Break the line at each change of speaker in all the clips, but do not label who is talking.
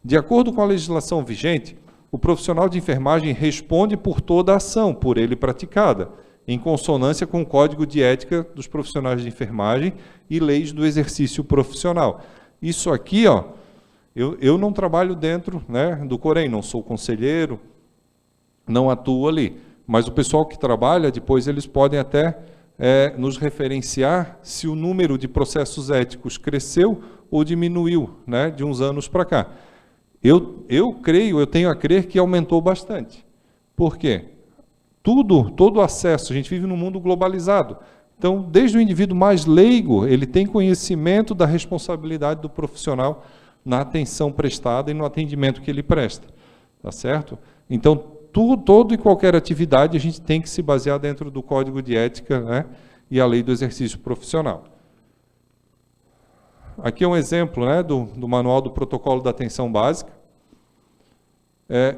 De acordo com a legislação vigente, o profissional de enfermagem responde por toda a ação por ele praticada, em consonância com o Código de Ética dos Profissionais de Enfermagem e leis do exercício profissional. Isso aqui, ó, eu não trabalho dentro, né, do Corém, não sou conselheiro, não atuo ali, mas o pessoal que trabalha, depois eles podem até nos referenciar se o número de processos éticos cresceu ou diminuiu, né, de uns anos para cá. Eu creio, eu tenho a crer que aumentou bastante. Por quê? Todo o acesso, a gente vive num mundo globalizado. Então, desde o indivíduo mais leigo, ele tem conhecimento da responsabilidade do profissional na atenção prestada e no atendimento que ele presta. Tá certo? Então, toda e qualquer atividade a gente tem que se basear dentro do Código de Ética, né, e a lei do exercício profissional. Aqui é um exemplo, né, do Manual do Protocolo da Atenção Básica.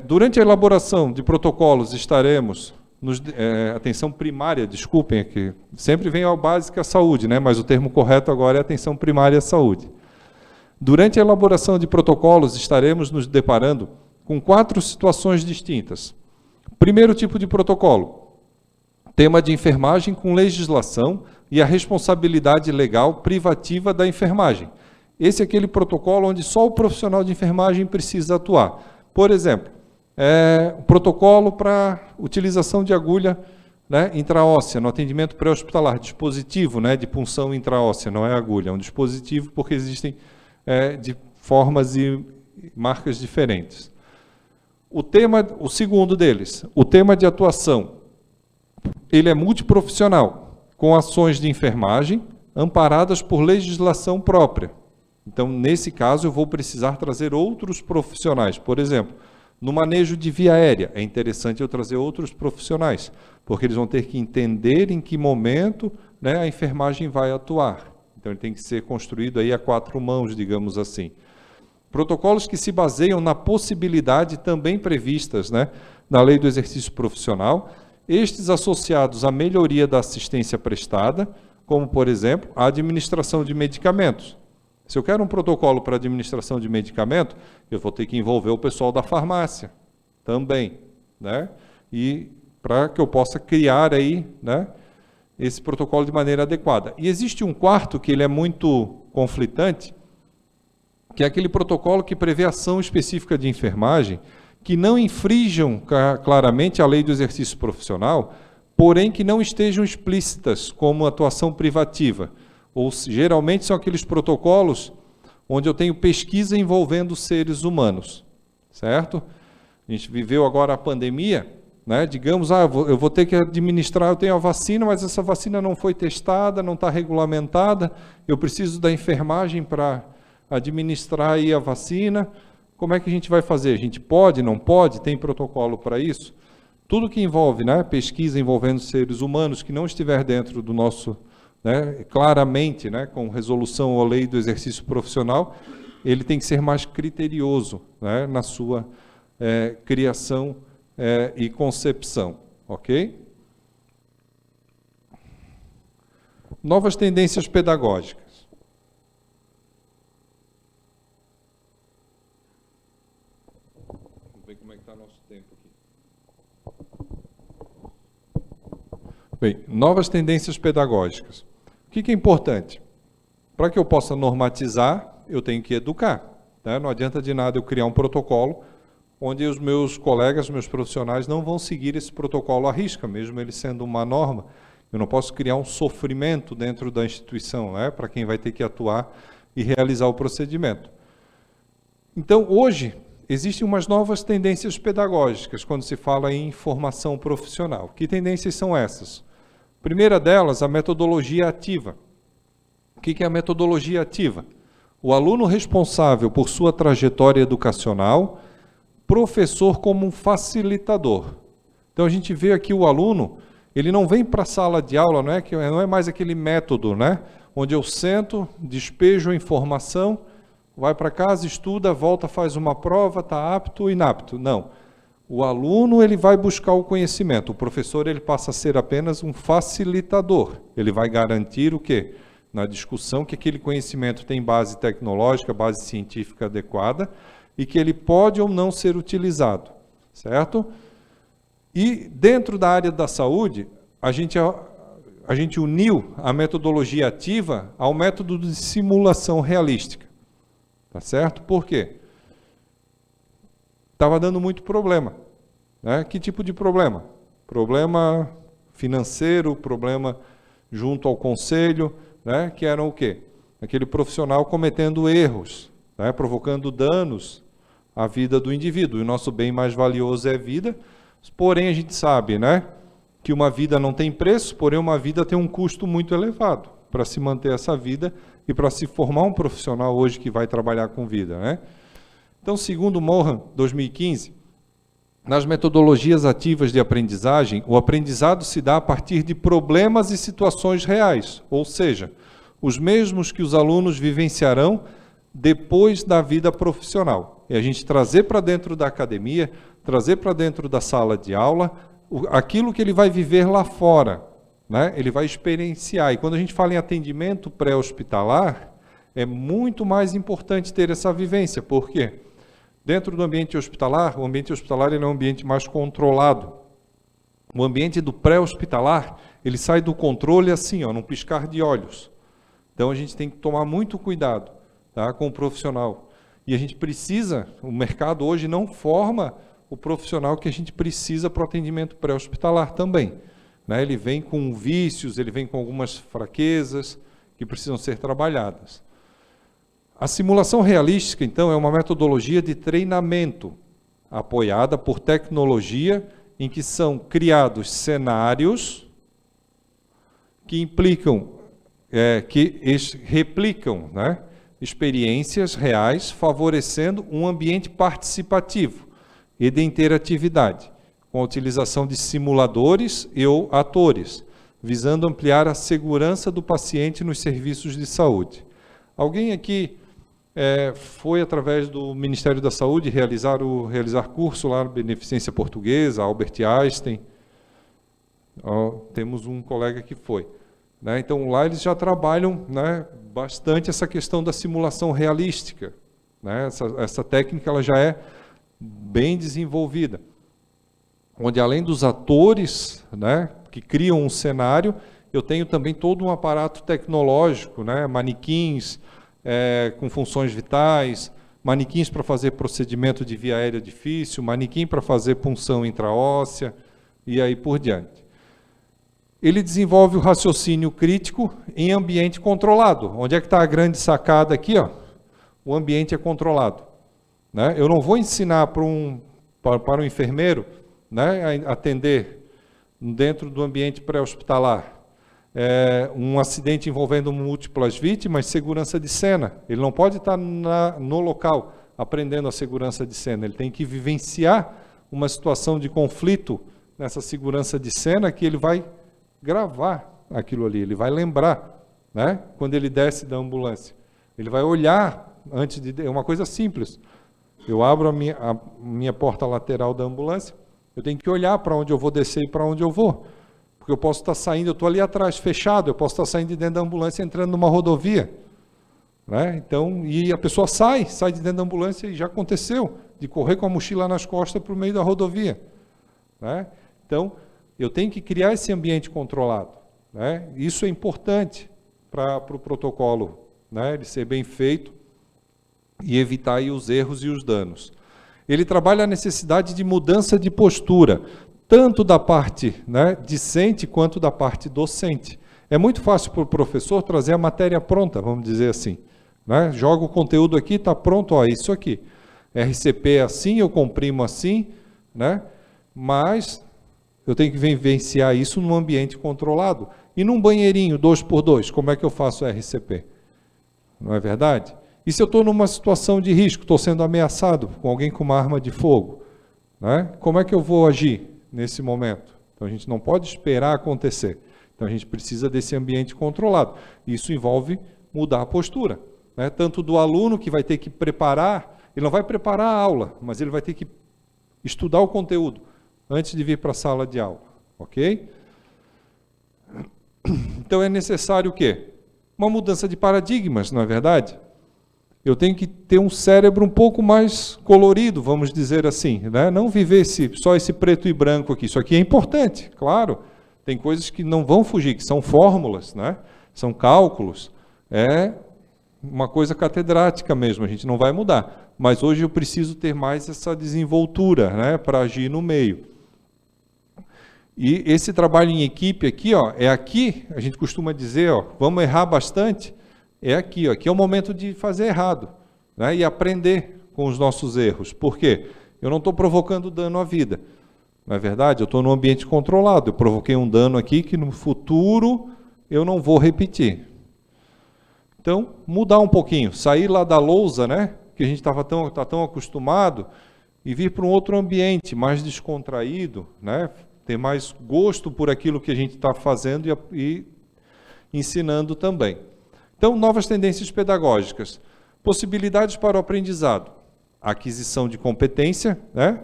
Durante a elaboração de protocolos estaremos... atenção primária, desculpem, aqui, sempre vem ao básico a saúde, né, mas o termo correto agora é atenção primária à saúde. Durante a elaboração de protocolos, estaremos nos deparando com 4 situações distintas. Primeiro tipo de protocolo, tema de enfermagem com legislação e a responsabilidade legal privativa da enfermagem. Esse é aquele protocolo onde só o profissional de enfermagem precisa atuar. Por exemplo, o protocolo para utilização de agulha, né, intraóssea, no atendimento pré-hospitalar, dispositivo, né, de punção intraóssea, não é agulha, é um dispositivo porque existem de formas e marcas diferentes. O segundo deles, o tema de atuação, ele é multiprofissional, com ações de enfermagem amparadas por legislação própria. Então, nesse caso, eu vou precisar trazer outros profissionais. Por exemplo, no manejo de via aérea, é interessante eu trazer outros profissionais, porque eles vão ter que entender em que momento, né, a enfermagem vai atuar. Então, ele tem que ser construído aí a 4 mãos, digamos assim. Protocolos que se baseiam na possibilidade também previstas, né, na Lei do Exercício Profissional, estes associados à melhoria da assistência prestada, como, por exemplo, a administração de medicamentos. Se eu quero um protocolo para administração de medicamento, eu vou ter que envolver o pessoal da farmácia também, né? E para que eu possa criar aí, né, esse protocolo de maneira adequada. E existe um quarto que ele é muito conflitante, que é aquele protocolo que prevê ação específica de enfermagem, que não infringam claramente a lei do exercício profissional, porém que não estejam explícitas como atuação privativa. Ou geralmente são aqueles protocolos onde eu tenho pesquisa envolvendo seres humanos, certo? A gente viveu agora a pandemia, né? Digamos, eu vou ter que administrar, eu tenho a vacina, mas essa vacina não foi testada, não está regulamentada, eu preciso da enfermagem para administrar aí a vacina. Como é que a gente vai fazer? A gente pode, não pode? Tem protocolo para isso? Tudo que envolve, né, pesquisa envolvendo seres humanos que não estiver dentro do nosso, né, claramente, né, com resolução ou lei do exercício profissional, ele tem que ser mais criterioso, né, na sua criação e concepção, ok? Novas tendências pedagógicas. Vamos ver como é que está nosso tempo aqui. Bem, novas tendências pedagógicas. O que é importante? Para que eu possa normatizar, eu tenho que educar, né? Não adianta de nada eu criar um protocolo onde os meus colegas, meus profissionais não vão seguir esse protocolo à risca, mesmo ele sendo uma norma. Eu não posso criar um sofrimento dentro da instituição, né, para quem vai ter que atuar e realizar o procedimento. Então, hoje, existem umas novas tendências pedagógicas quando se fala em formação profissional. Que tendências são essas? A primeira delas, a metodologia ativa. O que é a metodologia ativa? O aluno responsável por sua trajetória educacional, professor como um facilitador. Então, a gente vê aqui o aluno, ele não vem para a sala de aula, não é mais aquele método, né, onde eu sento, despejo a informação, vai para casa, estuda, volta, faz uma prova, está apto, inapto. Não. O aluno, ele vai buscar o conhecimento. O professor, ele passa a ser apenas um facilitador. Ele vai garantir o quê? Na discussão, que aquele conhecimento tem base tecnológica, base científica adequada, e que ele pode ou não ser utilizado, certo? E dentro da área da saúde, a gente uniu a metodologia ativa ao método de simulação realística, tá certo? Por quê? Estava dando muito problema, né? Que tipo de problema? Problema financeiro, problema junto ao conselho, né? Que eram o quê? Aquele profissional cometendo erros, né? Provocando danos à vida do indivíduo. E o nosso bem mais valioso é a vida, porém a gente sabe, né, que uma vida não tem preço, porém uma vida tem um custo muito elevado para se manter essa vida e para se formar um profissional hoje que vai trabalhar com vida, né? Então, segundo Mohan, 2015, nas metodologias ativas de aprendizagem, o aprendizado se dá a partir de problemas e situações reais, ou seja, os mesmos que os alunos vivenciarão depois da vida profissional. E a gente trazer para dentro da academia, trazer para dentro da sala de aula, aquilo que ele vai viver lá fora, né? Ele vai experienciar. E quando a gente fala em atendimento pré-hospitalar, é muito mais importante ter essa vivência. Por quê? Dentro do ambiente hospitalar, o ambiente hospitalar ele é um ambiente mais controlado. O ambiente do pré-hospitalar, ele sai do controle assim, ó, num piscar de olhos. Então a gente tem que tomar muito cuidado, tá, com o profissional. E a gente precisa, o mercado hoje não forma o profissional que a gente precisa para o atendimento pré-hospitalar também, né? Ele vem com vícios, ele vem com algumas fraquezas que precisam ser trabalhadas. A simulação realística, então, é uma metodologia de treinamento apoiada por tecnologia em que são criados cenários que implicam, replicam, né, experiências reais, favorecendo um ambiente participativo e de interatividade, com a utilização de simuladores e ou atores, visando ampliar a segurança do paciente nos serviços de saúde. Alguém aqui foi, através do Ministério da Saúde, realizar curso lá na Beneficência Portuguesa, Albert Einstein? Temos um colega que foi, né? Então, lá eles já trabalham, né, bastante essa questão da simulação realística, né? Essa técnica ela já é bem desenvolvida, onde além dos atores, né, que criam um cenário, eu tenho também todo um aparato tecnológico, né, manequins com funções vitais, manequins para fazer procedimento de via aérea difícil, manequim para fazer punção intraóssea e aí por diante. Ele desenvolve o raciocínio crítico em ambiente controlado. Onde é que está a grande sacada aqui? Ó? O ambiente é controlado, né? Eu não vou ensinar para um enfermeiro, né, a atender dentro do ambiente pré-hospitalar um acidente envolvendo múltiplas vítimas, segurança de cena. Ele não pode estar no local aprendendo a segurança de cena. Ele tem que vivenciar uma situação de conflito nessa segurança de cena que ele vai gravar aquilo ali, ele vai lembrar, né, quando ele desce da ambulância. Ele vai olhar antes de... É uma coisa simples. Eu abro a minha porta lateral da ambulância, eu tenho que olhar para onde eu vou descer e para onde eu vou. Porque eu posso estar saindo, eu estou ali atrás, fechado, eu posso estar saindo de dentro da ambulância entrando numa rodovia, né? Então, e a pessoa sai de dentro da ambulância e já aconteceu, de correr com a mochila nas costas para o meio da rodovia, né? Então, eu tenho que criar esse ambiente controlado, né? Isso é importante para o protocolo, né, ele ser bem feito e evitar aí os erros e os danos. Ele trabalha a necessidade de mudança de postura, tanto da parte, né, discente quanto da parte docente. É muito fácil para o professor trazer a matéria pronta, vamos dizer assim, né? Joga o conteúdo aqui, está pronto, ó, isso aqui. RCP é assim, eu comprimo assim, né? Mas eu tenho que vivenciar isso num ambiente controlado. E num banheirinho 2x2, como é que eu faço RCP? Não é verdade? E se eu estou numa situação de risco, estou sendo ameaçado com alguém com uma arma de fogo, né? Como é que eu vou agir nesse momento? Então a gente não pode esperar acontecer. Então a gente precisa desse ambiente controlado. Isso envolve mudar a postura, né? Tanto do aluno que vai ter que preparar, ele não vai preparar a aula, mas ele vai ter que estudar o conteúdo antes de vir para a sala de aula, ok? Então é necessário o quê? Uma mudança de paradigmas, não é verdade? Eu tenho que ter um cérebro um pouco mais colorido, vamos dizer assim, né? Não viver só esse preto e branco aqui. Isso aqui é importante, claro. Tem coisas que não vão fugir, que são fórmulas, né? São cálculos. É uma coisa catedrática mesmo, a gente não vai mudar. Mas hoje eu preciso ter mais essa desenvoltura, né, para agir no meio. E esse trabalho em equipe aqui, ó, é aqui, a gente costuma dizer, ó, vamos errar bastante, é aqui, ó, aqui é o momento de fazer errado, né, e aprender com os nossos erros. Por quê? Eu não estou provocando dano à vida. Não é verdade? Eu estou num ambiente controlado. Eu provoquei um dano aqui que no futuro eu não vou repetir. Então, mudar um pouquinho, sair lá da lousa, né, que a gente está tão acostumado, e vir para um outro ambiente mais descontraído, né, ter mais gosto por aquilo que a gente está fazendo e ensinando também. Então, novas tendências pedagógicas. Possibilidades para o aprendizado. Aquisição de competência, né?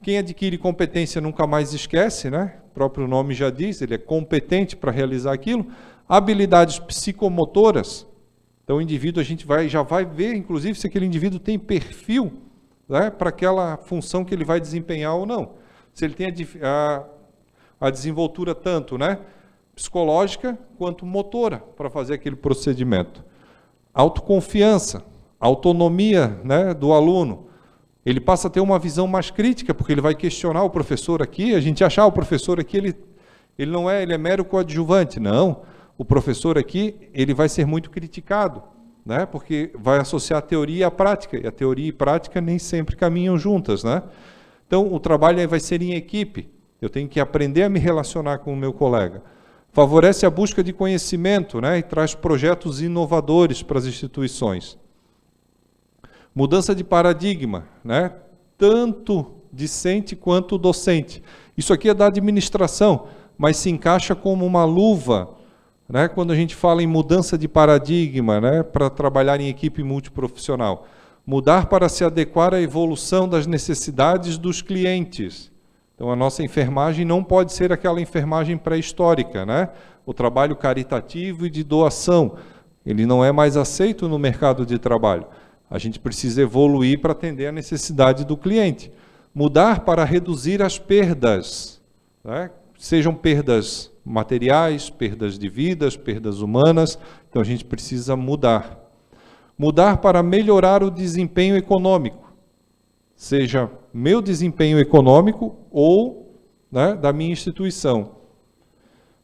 Quem adquire competência nunca mais esquece, né? O próprio nome já diz, ele é competente para realizar aquilo. Habilidades psicomotoras. Então, o indivíduo, a gente já vai ver, inclusive, se aquele indivíduo tem perfil, né, para aquela função que ele vai desempenhar ou não. Se ele tem a desenvoltura tanto, né, psicológica quanto motora para fazer aquele procedimento. Autoconfiança, autonomia, né, do aluno. Ele passa a ter uma visão mais crítica, porque ele vai questionar o professor aqui. A gente achar o professor aqui, ele não é, ele é mero coadjuvante. Não, o professor aqui, ele vai ser muito criticado, né, porque vai associar a teoria à prática, e a teoria e prática nem sempre caminham juntas, né? Então, o trabalho aí vai ser em equipe. Eu tenho que aprender a me relacionar com o meu colega. Favorece a busca de conhecimento, né, e traz projetos inovadores para as instituições. Mudança de paradigma, né, tanto discente quanto docente. Isso aqui é da administração, mas se encaixa como uma luva, né, quando a gente fala em mudança de paradigma, né, para trabalhar em equipe multiprofissional. Mudar para se adequar à evolução das necessidades dos clientes. Então, a nossa enfermagem não pode ser aquela enfermagem pré-histórica, né? O trabalho caritativo e de doação, ele não é mais aceito no mercado de trabalho. A gente precisa evoluir para atender a necessidade do cliente. Mudar para reduzir as perdas, né? Sejam perdas materiais, perdas de vidas, perdas humanas. Então, a gente precisa mudar. Mudar para melhorar o desempenho econômico. Seja meu desempenho econômico ou, né, da minha instituição.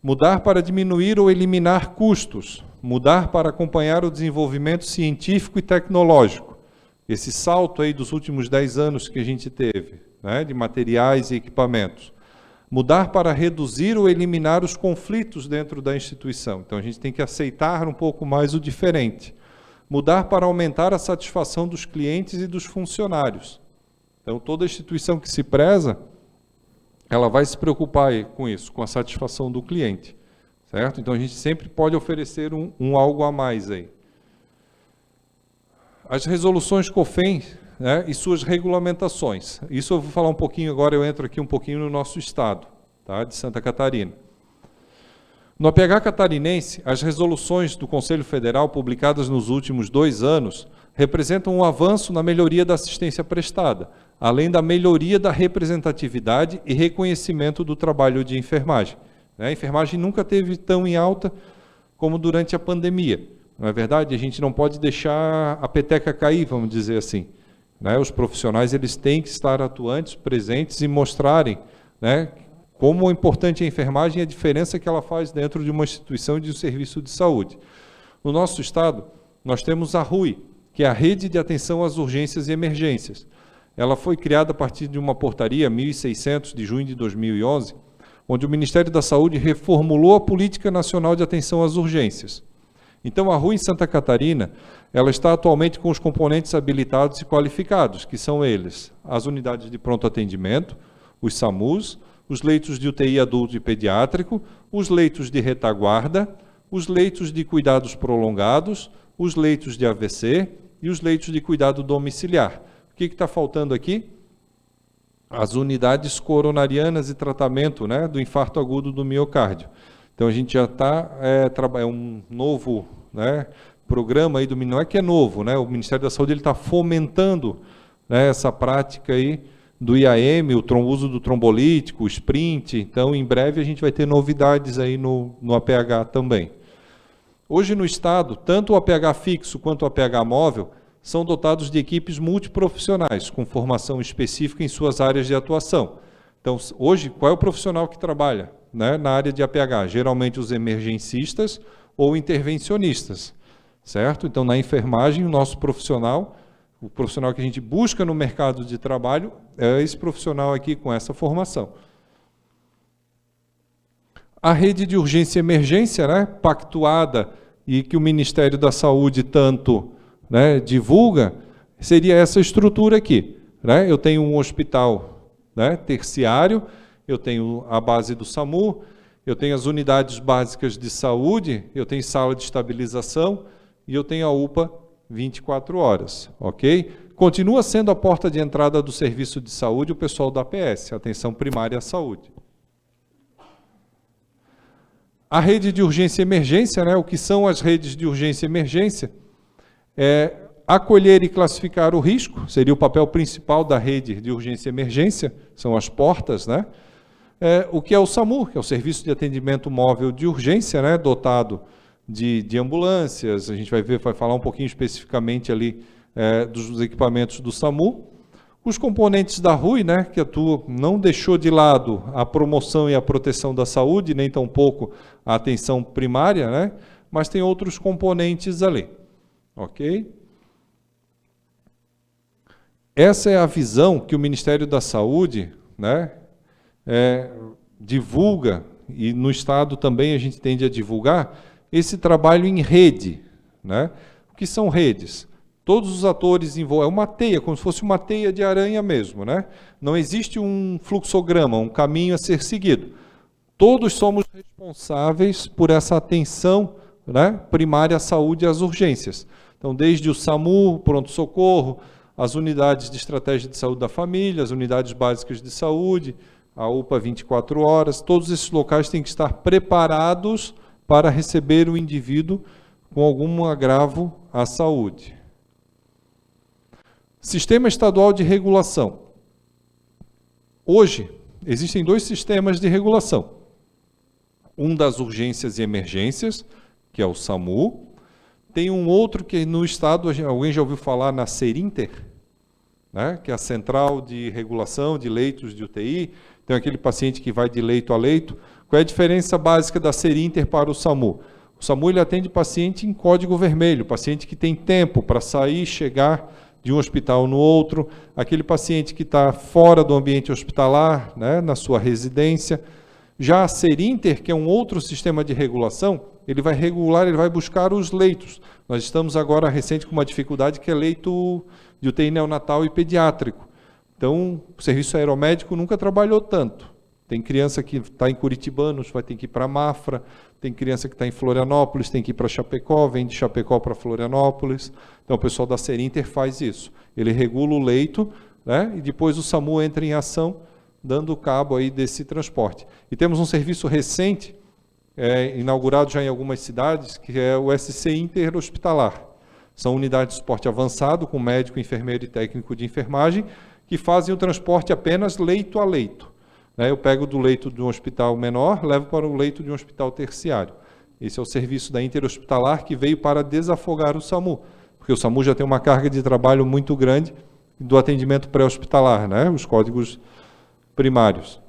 Mudar para diminuir ou eliminar custos. Mudar para acompanhar o desenvolvimento científico e tecnológico. Esse salto aí dos últimos 10 anos que a gente teve, né, de materiais e equipamentos. Mudar para reduzir ou eliminar os conflitos dentro da instituição. Então, a gente tem que aceitar um pouco mais o diferente. Mudar para aumentar a satisfação dos clientes e dos funcionários. Então, toda instituição que se preza, ela vai se preocupar aí com isso, com a satisfação do cliente, certo? Então, a gente sempre pode oferecer um algo a mais aí. As resoluções COFEN, né, e suas regulamentações. Isso eu vou falar um pouquinho agora, eu entro aqui um pouquinho no nosso estado, tá, de Santa Catarina. No APH catarinense, as resoluções do Conselho Federal publicadas nos últimos 2 anos representam um avanço na melhoria da assistência prestada, além da melhoria da representatividade e reconhecimento do trabalho de enfermagem. A enfermagem nunca esteve tão em alta como durante a pandemia. Não é verdade? A gente não pode deixar a peteca cair, vamos dizer assim. Os profissionais, eles têm que estar atuantes, presentes e mostrarem, né, como é importante a enfermagem e a diferença que ela faz dentro de uma instituição de um serviço de saúde. No nosso estado, nós temos a RUI, que é a Rede de Atenção às Urgências e Emergências. Ela foi criada a partir de uma portaria 1600 de junho de 2011, onde o Ministério da Saúde reformulou a Política Nacional de Atenção às Urgências. Então, a RUI em Santa Catarina, ela está atualmente com os componentes habilitados e qualificados, que são eles: as unidades de pronto atendimento, os SAMUs, os leitos de UTI adulto e pediátrico, os leitos de retaguarda, os leitos de cuidados prolongados, os leitos de AVC e os leitos de cuidado domiciliar. O que está faltando aqui? As unidades coronarianas e tratamento, né, do infarto agudo do miocárdio. Então, a gente já está, é um novo, né, programa aí não é que é novo, né? O Ministério da Saúde está fomentando, né, essa prática aí do IAM, o uso do trombolítico, o sprint. Então, em breve, a gente vai ter novidades aí no APH também. Hoje, no Estado, tanto o APH fixo quanto o APH móvel são dotados de equipes multiprofissionais, com formação específica em suas áreas de atuação. Então, hoje, qual é o profissional que trabalha, né, na área de APH? Geralmente, os emergencistas ou intervencionistas, certo? Então, na enfermagem, o nosso profissional, o profissional que a gente busca no mercado de trabalho, é esse profissional aqui com essa formação. A rede de urgência e emergência, né, pactuada e que o Ministério da Saúde tanto, né, divulga, seria essa estrutura aqui, né? Eu tenho um hospital, né, terciário, eu tenho a base do SAMU, eu tenho as unidades básicas de saúde, eu tenho sala de estabilização e eu tenho a UPA 24 horas, ok? Continua sendo a porta de entrada do serviço de saúde o pessoal da APS, Atenção Primária à Saúde. A rede de urgência e emergência, né, o que são as redes de urgência e emergência? Acolher e classificar o risco, seria o papel principal da rede de urgência e emergência, são as portas, né? O que é o SAMU, que é o Serviço de Atendimento Móvel de Urgência, né, dotado de ambulâncias. A gente vai falar um pouquinho especificamente ali dos equipamentos do SAMU. Os componentes da RUI, né, que atua, não deixou de lado a promoção e a proteção da saúde, nem tampouco a atenção primária, né, mas tem outros componentes ali, ok? Essa é a visão que o Ministério da Saúde, né, divulga, e no Estado também a gente tende a divulgar, esse trabalho em rede, né? O que são redes? Todos os atores envolvem, é uma teia, como se fosse uma teia de aranha mesmo, né? Não existe um fluxograma, um caminho a ser seguido. Todos somos responsáveis por essa atenção, né, primária à saúde e às urgências. Então, desde o SAMU, o pronto-socorro, as unidades de estratégia de saúde da família, as unidades básicas de saúde, a UPA 24 horas, todos esses locais têm que estar preparados para receber o indivíduo com algum agravo à saúde. Sistema estadual de regulação. Hoje, existem 2 sistemas de regulação. Um das urgências e emergências, que é o SAMU. Tem um outro que no Estado, alguém já ouviu falar na Serinter, né, que é a Central de Regulação de Leitos de UTI. Tem aquele paciente que vai de leito a leito. Qual é a diferença básica da Serinter para o SAMU? O SAMU ele atende paciente em código vermelho, paciente que tem tempo para sair e chegar de um hospital no outro, aquele paciente que está fora do ambiente hospitalar, né, na sua residência. Já a Serinter, que é um outro sistema de regulação, ele vai regular, ele vai buscar os leitos. Nós estamos agora recente com uma dificuldade que é leito de UTI neonatal e pediátrico. Então, o serviço aeromédico nunca trabalhou tanto. Tem criança que está em Curitibanos, vai ter que ir para Mafra, tem criança que está em Florianópolis, tem que ir para Chapecó, vem de Chapecó para Florianópolis. Então, o pessoal da Serinter faz isso. Ele regula o leito, né, e depois o SAMU entra em ação, dando cabo aí desse transporte. E temos um serviço recente, inaugurado já em algumas cidades, que é o SC Interhospitalar. São unidades de suporte avançado, com médico, enfermeiro e técnico de enfermagem, que fazem o transporte apenas leito a leito. Eu pego do leito de um hospital menor, levo para o leito de um hospital terciário. Esse é o serviço da Interhospitalar que veio para desafogar o SAMU, porque o SAMU já tem uma carga de trabalho muito grande do atendimento pré-hospitalar, né? Os códigos primários.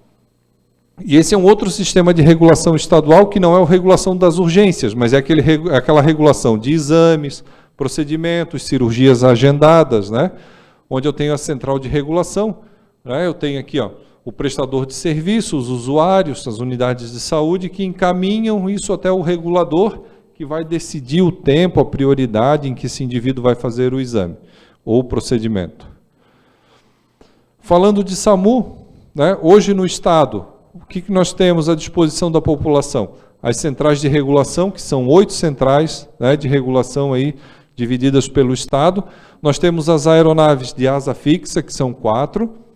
E esse é um outro sistema de regulação estadual que não é a regulação das urgências, mas é aquela regulação de exames, procedimentos, cirurgias agendadas, né? Onde eu tenho a central de regulação, né? Eu tenho aqui, ó, o prestador de serviço, os usuários, as unidades de saúde que encaminham isso até o regulador, que vai decidir o tempo, a prioridade em que esse indivíduo vai fazer o exame ou o procedimento. Falando de SAMU, né, hoje no Estado, o que nós temos à disposição da população? As centrais de regulação, que são 8 centrais, né, de regulação aí, divididas pelo Estado. Nós temos as aeronaves de asa fixa, que são 4.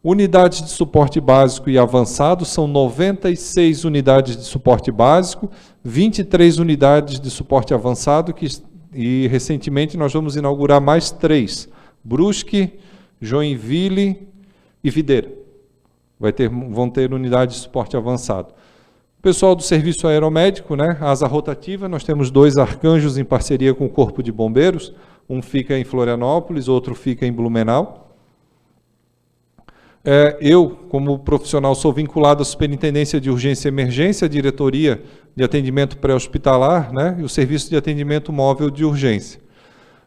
Unidades de suporte básico e avançado, são 96 unidades de suporte básico, 23 unidades de suporte avançado, que e recentemente nós vamos inaugurar mais 3, Brusque, Joinville e Videira. Vão ter unidades de suporte avançado. O pessoal do serviço aeromédico, né, asa rotativa, nós temos 2 arcanjos em parceria com o Corpo de Bombeiros, um fica em Florianópolis, outro fica em Blumenau. Eu, como profissional, sou vinculado à Superintendência de Urgência e Emergência, Diretoria de Atendimento Pré-Hospitalar, né, e o Serviço de Atendimento Móvel de Urgência.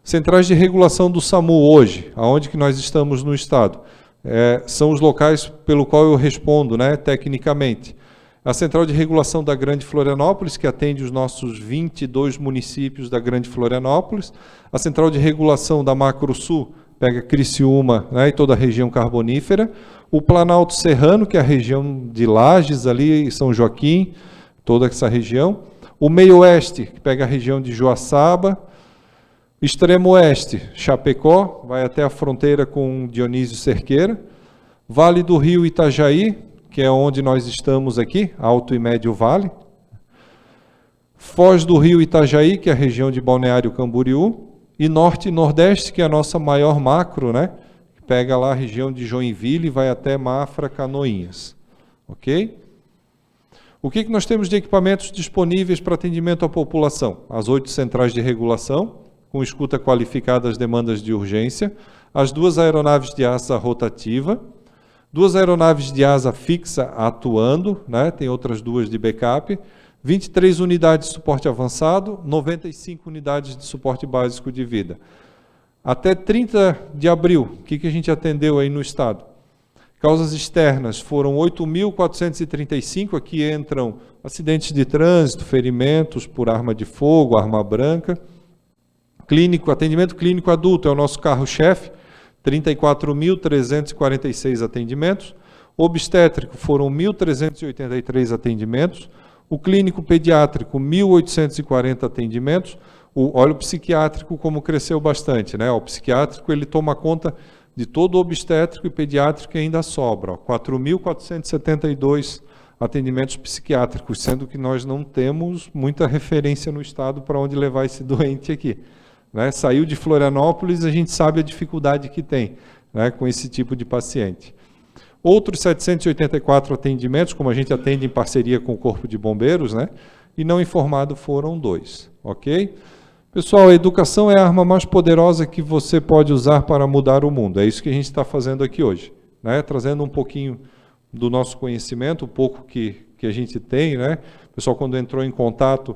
Centrais de regulação do SAMU hoje, aonde que nós estamos no Estado, são os locais pelo qual eu respondo, né, tecnicamente. A Central de Regulação da Grande Florianópolis, que atende os nossos 22 municípios da Grande Florianópolis. A Central de Regulação da Macro Sul, pega Criciúma, né, e toda a região carbonífera. O Planalto Serrano, que é a região de Lages, ali, São Joaquim, toda essa região. O Meio Oeste, que pega a região de Joaçaba. Extremo Oeste, Chapecó, vai até a fronteira com Dionísio Cerqueira. Vale do Rio Itajaí, que é onde nós estamos aqui, Alto e Médio Vale. Foz do Rio Itajaí, que é a região de Balneário Camboriú. E Norte e Nordeste, que é a nossa maior macro, né? Pega lá a região de Joinville e vai até Mafra, Canoinhas. Ok? O que nós temos de equipamentos disponíveis para atendimento à população? As 8 centrais de regulação, com escuta qualificada às demandas de urgência, as 2 aeronaves de asa rotativa, 2 aeronaves de asa fixa atuando, né? Tem outras 2 de backup, 23 unidades de suporte avançado, 95 unidades de suporte básico de vida. Até 30 de abril, o que a gente atendeu aí no Estado? Causas externas foram 8.435, aqui entram acidentes de trânsito, ferimentos por arma de fogo, arma branca. Clínico, atendimento clínico adulto é o nosso carro-chefe, 34.346 atendimentos. Obstétrico foram 1.383 atendimentos. O clínico pediátrico, 1.840 atendimentos. Olha o psiquiátrico como cresceu bastante, né? O psiquiátrico ele toma conta de todo o obstétrico e pediátrico e ainda sobra. 4.472 atendimentos psiquiátricos, sendo que nós não temos muita referência no Estado para onde levar esse doente aqui. Né? Saiu de Florianópolis, a gente sabe a dificuldade que tem, né, com esse tipo de paciente. Outros 784 atendimentos, como a gente atende em parceria com o Corpo de Bombeiros, né, e não informado foram 2. Ok? Pessoal, a educação é a arma mais poderosa que você pode usar para mudar o mundo. É isso que a gente está fazendo aqui hoje, né? Trazendo um pouquinho do nosso conhecimento, um pouco que a gente tem, né? O pessoal, quando entrou em contato,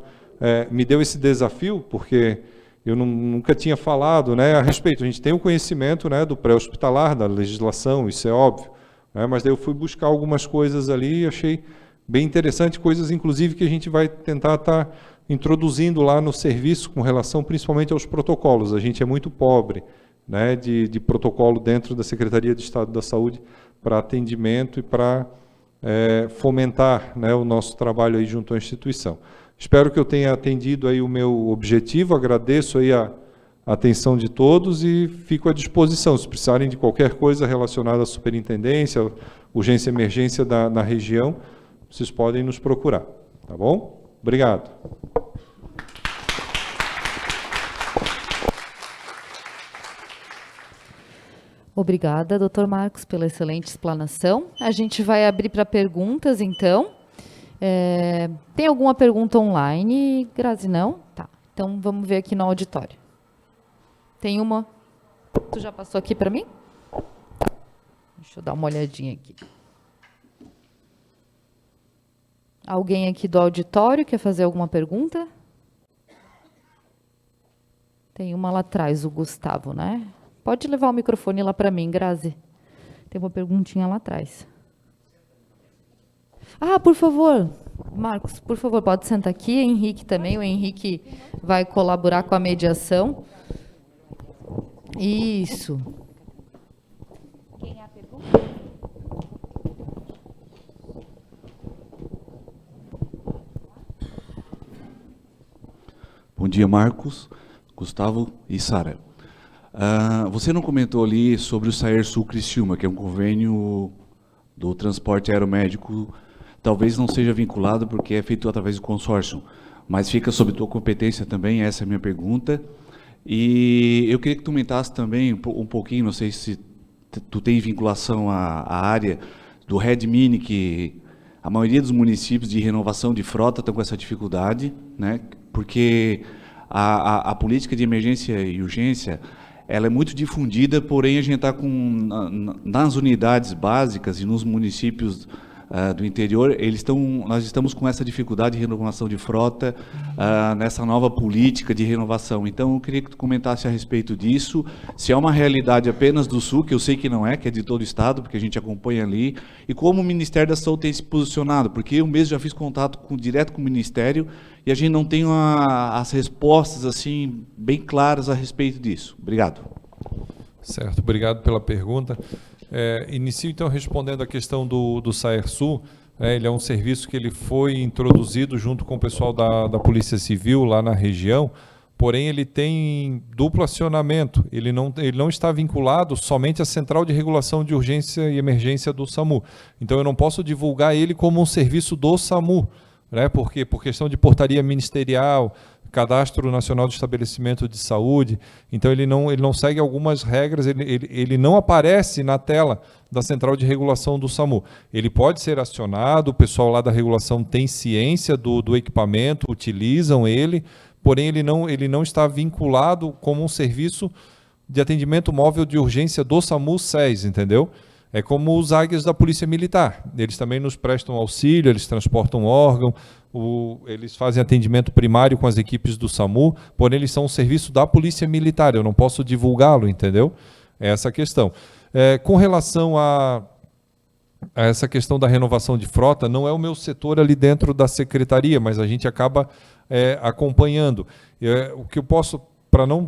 me deu esse desafio, porque eu nunca tinha falado, né, a respeito. A gente tem o conhecimento, né, do pré-hospitalar, da legislação, isso é óbvio, né, mas daí eu fui buscar algumas coisas ali e achei bem interessante, coisas inclusive que a gente vai tentar estar introduzindo lá no serviço com relação principalmente aos protocolos. A gente é muito pobre, né, de protocolo dentro da Secretaria de Estado da Saúde para atendimento e para fomentar, né, o nosso trabalho aí junto à instituição. Espero que eu tenha atendido aí o meu objetivo, agradeço aí a atenção de todos e fico à disposição. Se precisarem de qualquer coisa relacionada à superintendência, urgência e emergência na região, vocês podem nos procurar, tá bom? Obrigado.
Obrigada, Dr. Marcos, pela excelente explanação. A gente vai abrir para perguntas, então. Tem alguma pergunta online, Grazi? Não? Tá. Então, vamos ver aqui no auditório. Tem uma? Tu já passou aqui para mim? Deixa eu dar uma olhadinha aqui. Alguém aqui do auditório quer fazer alguma pergunta? Tem uma lá atrás, o Gustavo, né? Pode levar o microfone lá para mim, Grazi. Tem uma perguntinha lá atrás. Ah, por favor, Marcos, por favor, pode sentar aqui. Henrique também, o Henrique vai colaborar com a mediação. Isso. Quem é a pergunta?
Bom dia, Marcos, Gustavo e Sara. Você não comentou ali sobre o Saer Sul Criciúma, que é um convênio do transporte aeromédico, talvez não seja vinculado porque é feito através do consórcio, mas fica sob tua competência também, essa é a minha pergunta. E eu queria que tu comentasse também um pouquinho, não sei se tu tem vinculação à área do Redmini, que a maioria dos municípios de renovação de frota estão com essa dificuldade, né? Porque a política de emergência e urgência, ela é muito difundida, porém a gente está nas unidades básicas e nos municípios do interior, nós estamos com essa dificuldade de renovação de frota nessa nova política de renovação. Então, eu queria que tu comentasse a respeito disso, se é uma realidade apenas do Sul, que eu sei que não é, que é de todo o Estado, porque a gente acompanha ali, e como o Ministério da Saúde tem se posicionado, porque eu mesmo já fiz contato direto com o Ministério e a gente não tem as respostas assim bem claras a respeito disso. Obrigado.
Certo, obrigado pela pergunta. Inicio, então, respondendo a questão do SAERSU. Ele é um serviço que ele foi introduzido junto com o pessoal da Polícia Civil lá na região, porém ele tem duplo acionamento, ele não está vinculado somente à Central de Regulação de Urgência e Emergência do SAMU. Então eu não posso divulgar ele como um serviço do SAMU, né? Porque por questão de portaria ministerial, Cadastro Nacional de Estabelecimento de Saúde, então ele não segue algumas regras, ele não aparece na tela da Central de Regulação do SAMU. Ele pode ser acionado, o pessoal lá da regulação tem ciência do equipamento, utilizam ele, porém ele não está vinculado como um serviço de atendimento móvel de urgência do SAMU SES, entendeu? É como os águias da Polícia Militar. Eles também nos prestam auxílio, eles transportam órgão, eles fazem atendimento primário com as equipes do SAMU, porém eles são um serviço da Polícia Militar, eu não posso divulgá-lo, entendeu? É essa a questão. Com relação a essa questão da renovação de frota, não é o meu setor ali dentro da secretaria, mas a gente acaba acompanhando. O que eu posso, para não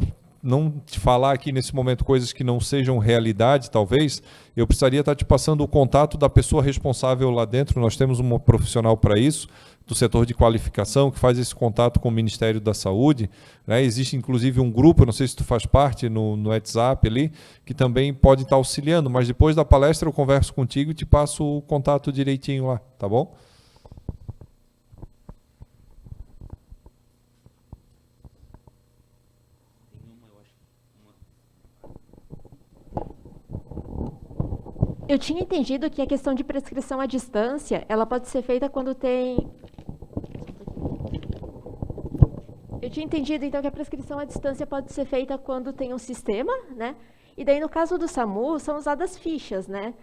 te falar aqui nesse momento coisas que não sejam realidade, talvez, eu precisaria estar te passando o contato da pessoa responsável lá dentro. Nós temos uma profissional para isso, do setor de qualificação, que faz esse contato com o Ministério da Saúde, né? Existe inclusive um grupo, não sei se tu faz parte, no WhatsApp ali, que também pode estar auxiliando, mas depois da palestra eu converso contigo e te passo o contato direitinho lá, tá bom?
Eu tinha entendido que a questão de prescrição à distância, ela pode ser feita quando tem... Eu tinha entendido, então, que a prescrição à distância pode ser feita quando tem um sistema, né? E daí, no caso do SAMU, são usadas fichas, né?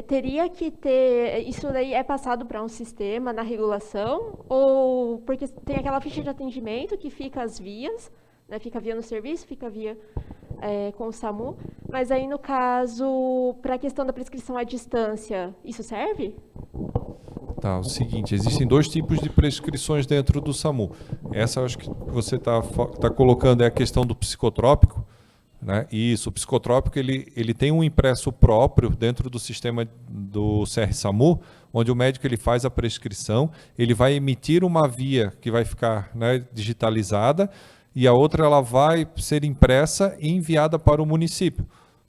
Teria que ter... Isso daí é passado para um sistema na regulação? Ou porque tem aquela ficha de atendimento que fica as vias, né? Fica via no serviço, fica via... com o SAMU, mas aí no caso, para a questão da prescrição à distância, isso serve?
Tá, o seguinte, existem dois tipos de prescrições dentro do SAMU. Essa, eu acho que você está colocando é a questão do psicotrópico, né? Isso, o psicotrópico ele tem um impresso próprio dentro do sistema do CR-SAMU, onde o médico ele faz a prescrição, ele vai emitir uma via que vai ficar, né, digitalizada, e a outra ela vai ser impressa e enviada para o município,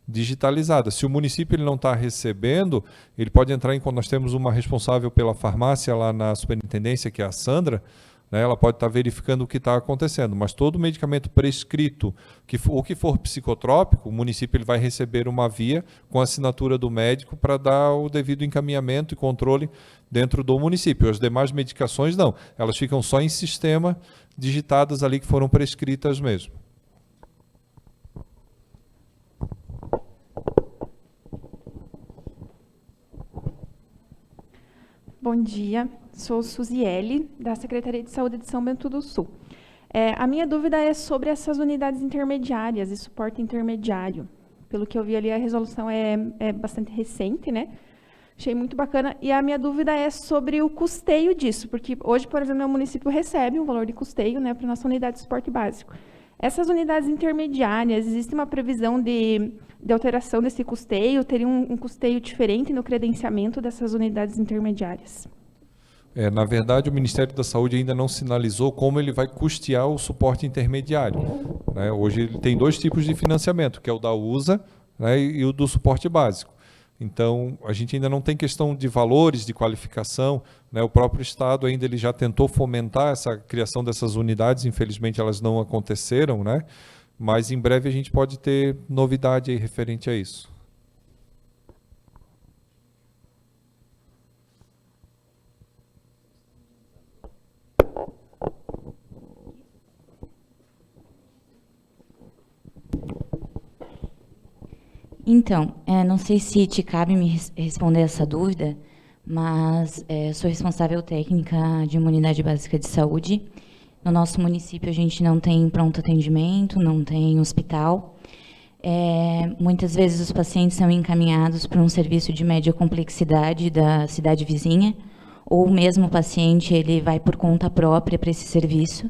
digitalizada. Se o município ele não está recebendo, ele pode entrar nós temos uma responsável pela farmácia lá na superintendência, que é a Sandra, né, ela pode estar verificando o que está acontecendo, mas todo medicamento prescrito, o que for psicotrópico, o município ele vai receber uma via com a assinatura do médico para dar o devido encaminhamento e controle dentro do município. As demais medicações não, elas ficam só em sistema, digitadas ali que foram prescritas mesmo.
Bom dia, sou Suziele, da Secretaria de Saúde de São Bento do Sul. A minha dúvida é sobre essas unidades intermediárias e suporte intermediário. Pelo que eu vi ali, a resolução é bastante recente, né? Achei muito bacana. E a minha dúvida é sobre o custeio disso, porque hoje, por exemplo, o município recebe um valor de custeio, né, para a nossa unidade de suporte básico. Essas unidades intermediárias, existe uma previsão de alteração desse custeio? Teria um custeio diferente no credenciamento dessas unidades intermediárias?
Na verdade, o Ministério da Saúde ainda não sinalizou como ele vai custear o suporte intermediário, né? Hoje ele tem dois tipos de financiamento, que é o da USA, né, e o do suporte básico. Então, a gente ainda não tem questão de valores de qualificação, né? O próprio Estado ainda ele já tentou fomentar essa criação dessas unidades, infelizmente elas não aconteceram, né? Mas em breve a gente pode ter novidade aí referente a isso.
Então, não sei se te cabe me responder essa dúvida, mas sou responsável técnica de uma unidade básica de saúde. No nosso município, a gente não tem pronto atendimento, não tem hospital. Muitas vezes os pacientes são encaminhados para um serviço de média complexidade da cidade vizinha, ou mesmo o paciente ele vai por conta própria para esse serviço.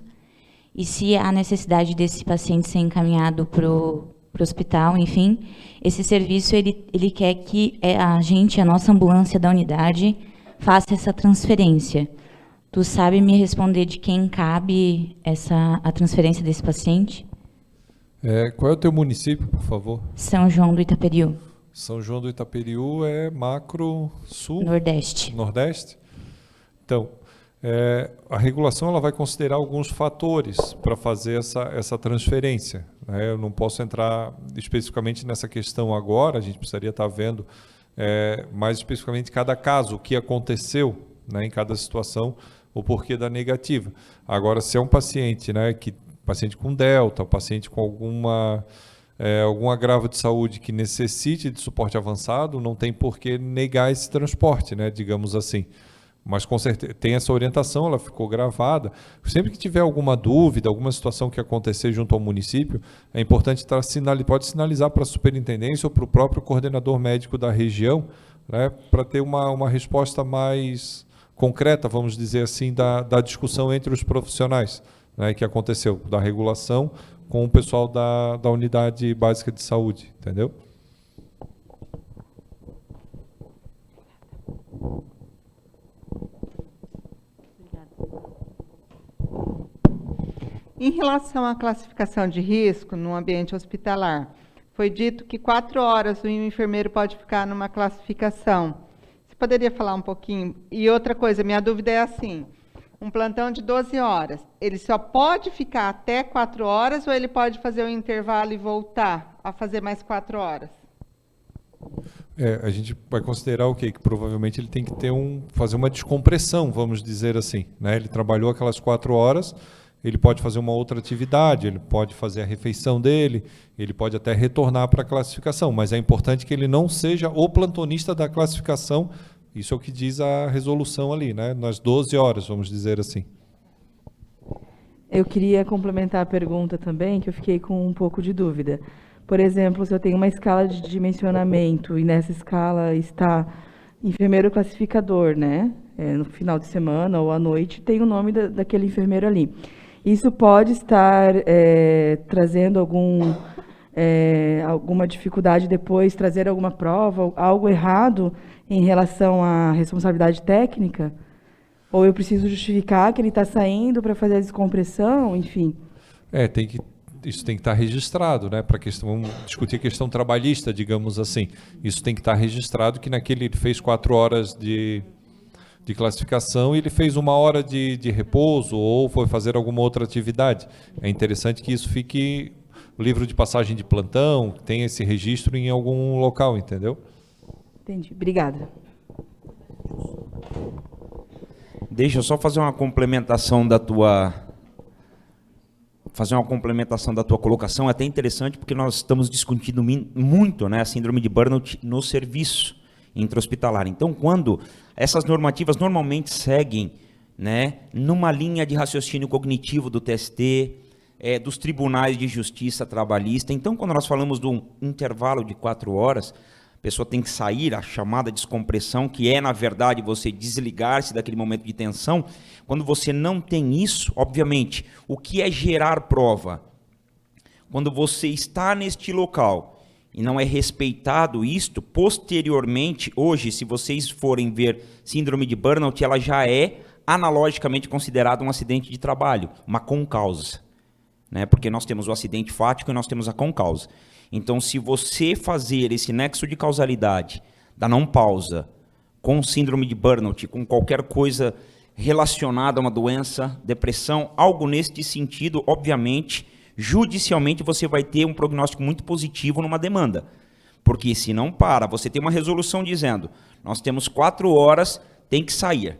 E se há necessidade desse paciente ser encaminhado para o hospital, enfim, esse serviço ele quer que a nossa ambulância da unidade, faça essa transferência. Tu sabe me responder de quem cabe a transferência desse paciente?
Qual é o teu município, por favor?
São João do Itaperiú.
São João do Itaperiú é macro sul?
Nordeste.
Nordeste? Então, a regulação ela vai considerar alguns fatores para fazer essa transferência, né? Eu não posso entrar especificamente nessa questão agora, a gente precisaria estar vendo mais especificamente cada caso, o que aconteceu, né, em cada situação, o porquê da negativa. Agora, se é um paciente, né, paciente com delta, paciente com algum agravo de saúde que necessite de suporte avançado, não tem por que negar esse transporte, né, digamos assim. Mas com certeza tem essa orientação, ela ficou gravada. Sempre que tiver alguma dúvida, alguma situação que acontecer junto ao município, é importante pode sinalizar para a superintendência ou para o próprio coordenador médico da região, né, para ter uma resposta mais concreta, vamos dizer assim, da discussão entre os profissionais, né, que aconteceu, da regulação com o pessoal da unidade básica de saúde, entendeu?
Em relação à classificação de risco no ambiente hospitalar, foi dito que 4 horas o enfermeiro pode ficar numa classificação. Você poderia falar um pouquinho? E outra coisa, minha dúvida é assim, um plantão de 12 horas, ele só pode ficar até 4 horas ou ele pode fazer um intervalo e voltar a fazer mais 4 horas?
A gente vai considerar o quê? Que provavelmente ele tem que fazer uma descompressão, vamos dizer assim, né? Ele trabalhou aquelas 4 horas, ele pode fazer uma outra atividade, ele pode fazer a refeição dele, ele pode até retornar para a classificação, mas é importante que ele não seja o plantonista da classificação, isso é o que diz a resolução ali, né? Nas 12 horas, vamos dizer assim.
Eu queria complementar a pergunta também, que eu fiquei com um pouco de dúvida. Por exemplo, se eu tenho uma escala de dimensionamento e nessa escala está enfermeiro classificador, né? No final de semana ou à noite, tem o nome daquele enfermeiro ali. Isso pode estar trazendo alguma dificuldade depois, trazer alguma prova, algo errado em relação à responsabilidade técnica? Ou eu preciso justificar que ele está saindo para fazer a descompressão, enfim?
Isso tem que estar registrado, né? Vamos discutir a questão trabalhista, digamos assim. Isso tem que estar registrado que ele fez 4 horas de classificação e ele fez 1 hora de repouso ou foi fazer alguma outra atividade. É interessante que isso fique no livro de passagem de plantão, tenha esse registro em algum local, entendeu?
Entendi. Obrigada.
Deixa eu só fazer uma complementação da tua colocação. É até interessante porque nós estamos discutindo muito, né, a síndrome de burnout no serviço intra-hospitalar. Então, quando essas normativas normalmente seguem, né, numa linha de raciocínio cognitivo do TST, dos tribunais de justiça trabalhista. Então, quando nós falamos de um intervalo de 4 horas, a pessoa tem que sair, a chamada descompressão, que é, na verdade, você desligar-se daquele momento de tensão. Quando você não tem isso, obviamente, o que é gerar prova? Quando você está neste local e não é respeitado isto, posteriormente, hoje, se vocês forem ver síndrome de burnout, ela já é analogicamente considerada um acidente de trabalho, uma concausa, né? Porque nós temos o acidente fático e nós temos a concausa. Então, se você fazer esse nexo de causalidade da não pausa, com síndrome de burnout, com qualquer coisa relacionada a uma doença, depressão, algo neste sentido, obviamente, judicialmente você vai ter um prognóstico muito positivo numa demanda. Porque se não para, você tem uma resolução dizendo, nós temos 4 horas, tem que sair.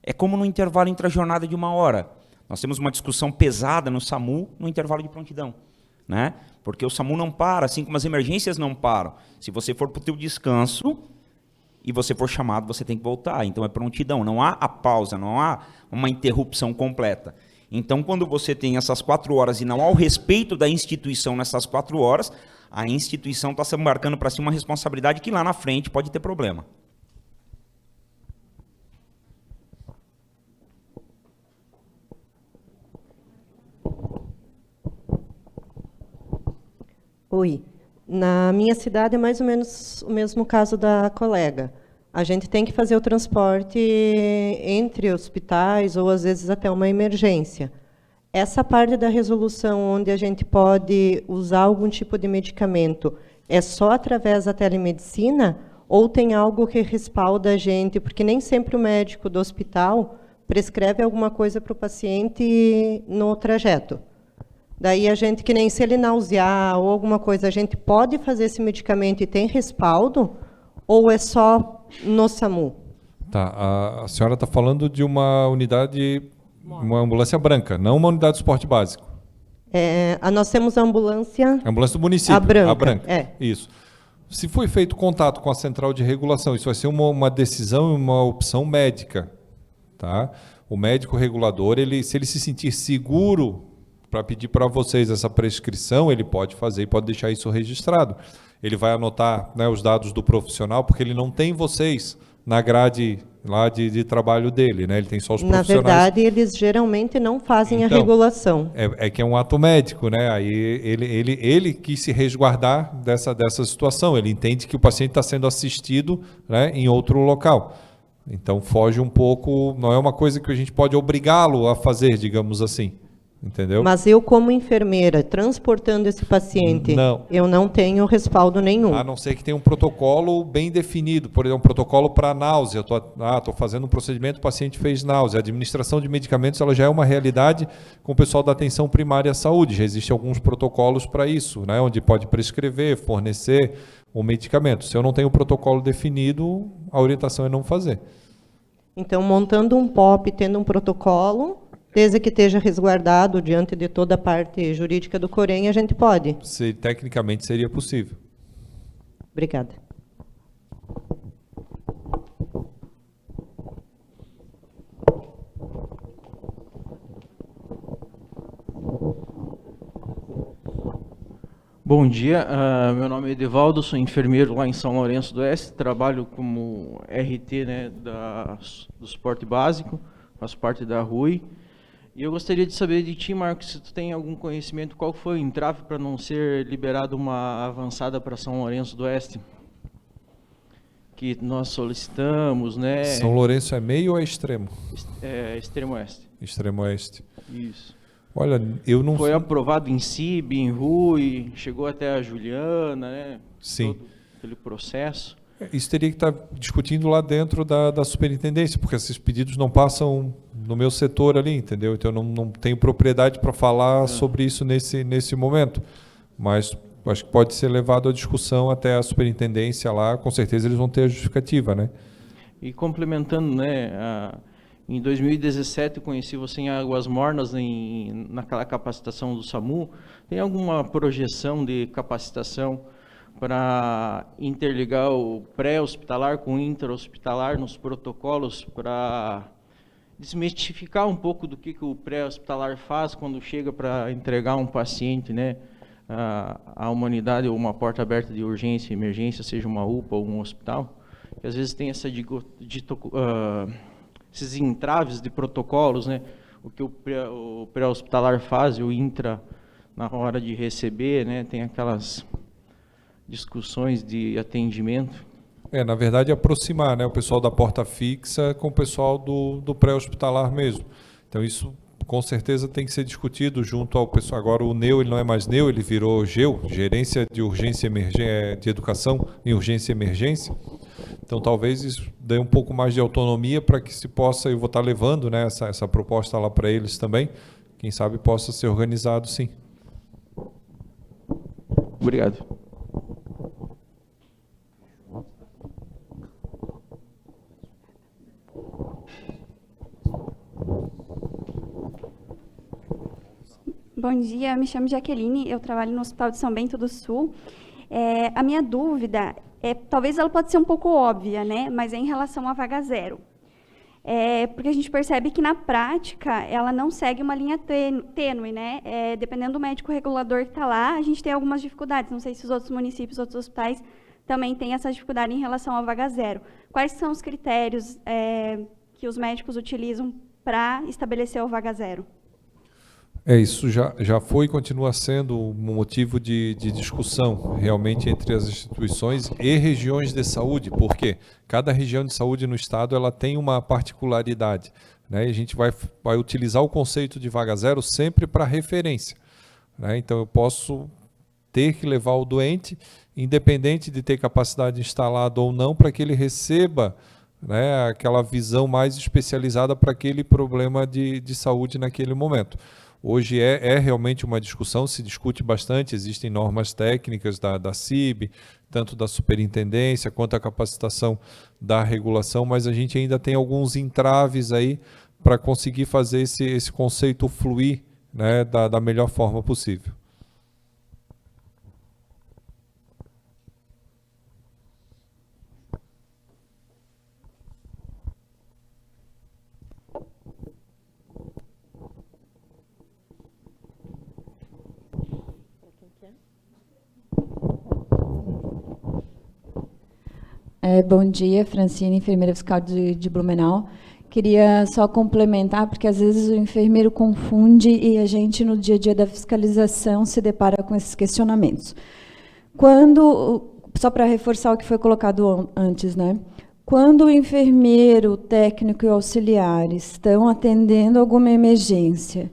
É como no intervalo entre a jornada de 1 hora. Nós temos uma discussão pesada no SAMU no intervalo de prontidão, né? Porque o SAMU não para, assim como as emergências não param. Se você for para o teu descanso e você for chamado, você tem que voltar. Então é prontidão, não há a pausa, não há uma interrupção completa. Então, quando você tem essas 4 horas e não há o respeito da instituição nessas 4 horas, a instituição está se embarcando para si uma responsabilidade que lá na frente pode ter problema.
Oi. Na minha cidade é mais ou menos o mesmo caso da colega. A gente tem que fazer o transporte entre hospitais ou, às vezes, até uma emergência. Essa parte da resolução onde a gente pode usar algum tipo de medicamento é só através da telemedicina ou tem algo que respalda a gente? Porque nem sempre o médico do hospital prescreve alguma coisa para o paciente no trajeto. Daí a gente, que nem se ele nausear ou alguma coisa, a gente pode fazer esse medicamento e tem respaldo? Ou é só no SAMU?
Tá, a senhora está falando de uma unidade, uma ambulância branca, não uma unidade de suporte básico.
Nós temos a ambulância...
Ambulância do município,
a branca.
A branca.
É.
Isso. Se foi feito contato com a central de regulação, isso vai ser uma decisão e uma opção médica. Tá? O médico regulador, se ele se sentir seguro para pedir para vocês essa prescrição, ele pode fazer e pode deixar isso registrado. Ele vai anotar, né, os dados do profissional, porque ele não tem vocês na grade lá de trabalho dele, né? Ele tem só os profissionais.
Na verdade, eles geralmente não fazem a regulação.
É que é um ato médico, né? Aí ele quis se resguardar dessa situação. Ele entende que o paciente está sendo assistido, né, em outro local. Então foge um pouco, não é uma coisa que a gente pode obrigá-lo a fazer, digamos assim. Entendeu?
Mas eu, como enfermeira, transportando esse paciente, eu não tenho respaldo nenhum.
A não ser que tenha um protocolo bem definido, por exemplo, um protocolo para náusea. Estou fazendo um procedimento, o paciente fez náusea. A administração de medicamentos ela já é uma realidade com o pessoal da atenção primária à saúde. Já existem alguns protocolos para isso, né, onde pode prescrever, fornecer o medicamento. Se eu não tenho o protocolo definido, a orientação é não fazer.
Então, montando um POP, tendo um protocolo... Desde que esteja resguardado diante de toda a parte jurídica do Corém, a gente pode.
Tecnicamente seria possível.
Obrigada.
Bom dia, meu nome é Edevaldo, sou enfermeiro lá em São Lourenço do Oeste, trabalho como RT, né, do suporte básico, faço parte da RUI. E eu gostaria de saber de ti, Marcos, se tu tem algum conhecimento, qual foi o entrave para não ser liberado uma avançada para São Lourenço do Oeste? Que nós solicitamos, né?
São Lourenço é meio ou é extremo?
É extremo oeste.
Extremo oeste.
Isso.
Olha, eu não...
Foi aprovado em CIB, em RUI, chegou até a Juliana, né?
Sim.
Todo aquele processo.
Isso teria que estar discutindo lá dentro da superintendência, porque esses pedidos não passam no meu setor ali, entendeu? Então eu não tenho propriedade para falar sobre isso nesse momento. Mas acho que pode ser levado à discussão até a superintendência lá, com certeza eles vão ter a justificativa, né?
E complementando, né, em 2017 eu conheci você em Águas Mornas, naquela capacitação do SAMU. Tem alguma projeção de capacitação para interligar o pré-hospitalar com o intra-hospitalar nos protocolos, para desmistificar um pouco do que o pré-hospitalar faz quando chega para entregar um paciente, né, a uma unidade ou uma porta aberta de urgência e emergência, seja uma UPA ou um hospital, que às vezes tem esses entraves de protocolos, né, o que o pré-hospitalar faz e o intra na hora de receber, né, tem aquelas discussões de atendimento.
Na verdade, aproximar, né, o pessoal da porta fixa com o pessoal do pré-hospitalar mesmo. Então, isso com certeza tem que ser discutido junto ao pessoal. Agora, o NEU, ele não é mais NEU, ele virou GEU, Gerência de Urgência e Emergência, de Educação em Urgência e Emergência. Então, talvez isso dê um pouco mais de autonomia para que se possa, eu vou estar levando, né, essa proposta lá para eles também, quem sabe possa ser organizado, sim.
Obrigado.
Bom dia, me chamo Jaqueline, eu trabalho no Hospital de São Bento do Sul. A minha dúvida, talvez ela pode ser um pouco óbvia, né? Mas é em relação à vaga zero. Porque a gente percebe que, na prática, ela não segue uma linha tênue, né? Dependendo do médico regulador que está lá, a gente tem algumas dificuldades. Não sei se os outros municípios, outros hospitais, também têm essa dificuldade em relação à vaga zero. Quais são os critérios que os médicos utilizam para estabelecer a vaga zero?
Isso já foi e continua sendo um motivo de discussão, realmente, entre as instituições e regiões de saúde, porque cada região de saúde no estado ela tem uma particularidade, né? E a gente vai utilizar o conceito de vaga zero sempre para referência, né? Então, eu posso ter que levar o doente, independente de ter capacidade instalada ou não, para que ele receba, né, aquela visão mais especializada para aquele problema de saúde naquele momento. Hoje é realmente uma discussão, se discute bastante, existem normas técnicas da CIB, tanto da superintendência quanto a capacitação da regulação, mas a gente ainda tem alguns entraves aí para conseguir fazer esse conceito fluir, né, da melhor forma possível.
Bom dia, Francine, enfermeira fiscal de Blumenau. Queria só complementar, porque às vezes o enfermeiro confunde e a gente, no dia a dia da fiscalização, se depara com esses questionamentos. Só para reforçar o que foi colocado antes, né? Quando o enfermeiro, o técnico e o auxiliar estão atendendo alguma emergência,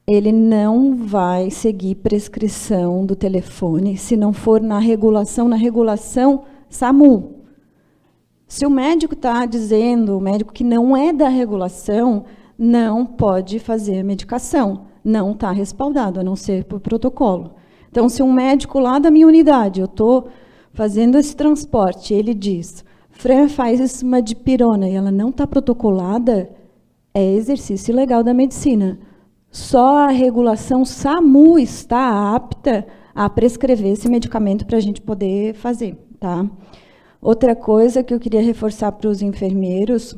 ele não vai seguir prescrição do telefone se não for na regulação SAMU. Se o médico está dizendo, o médico que não é da regulação, não pode fazer a medicação, não está respaldado, a não ser por protocolo. Então, se um médico lá da minha unidade, eu estou fazendo esse transporte, ele diz, Fran, faz uma dipirona, e ela não está protocolada, é exercício ilegal da medicina. Só a regulação SAMU está apta a prescrever esse medicamento para a gente poder fazer, tá? Outra coisa que eu queria reforçar para os enfermeiros,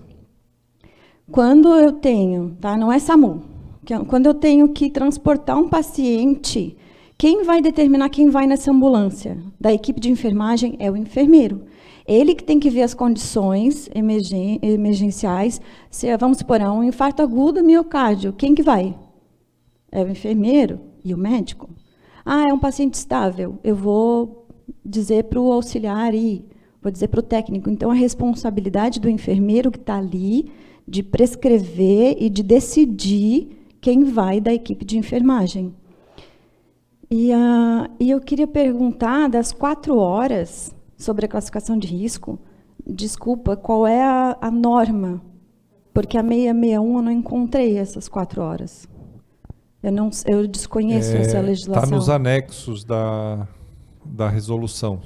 quando eu tenho, tá, não é SAMU, quando eu tenho que transportar um paciente, quem vai determinar quem vai nessa ambulância? Da equipe de enfermagem é o enfermeiro. Ele que tem que ver as condições emergenciais. Se, vamos supor, um infarto agudo miocárdio, quem que vai? É o enfermeiro e o médico. É um paciente estável, eu vou dizer para o auxiliar ir. Vou dizer para o técnico. Então, a responsabilidade do enfermeiro que está ali de prescrever e de decidir quem vai da equipe de enfermagem. E eu queria perguntar, das 4 horas, sobre a classificação de risco, desculpa, qual é a norma? Porque a 661 eu não encontrei essas 4 horas. Eu desconheço essa legislação.
Está nos anexos da resolução.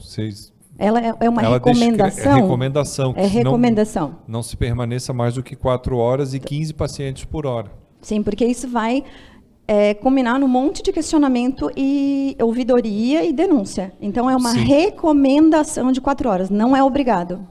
Ela é uma recomendação?
É recomendação.
É recomendação.
Não se permaneça mais do que 4 horas e 15 pacientes por hora.
Sim, porque isso vai combinar num monte de questionamento e ouvidoria e denúncia. Então, é uma recomendação de 4 horas, não é obrigado.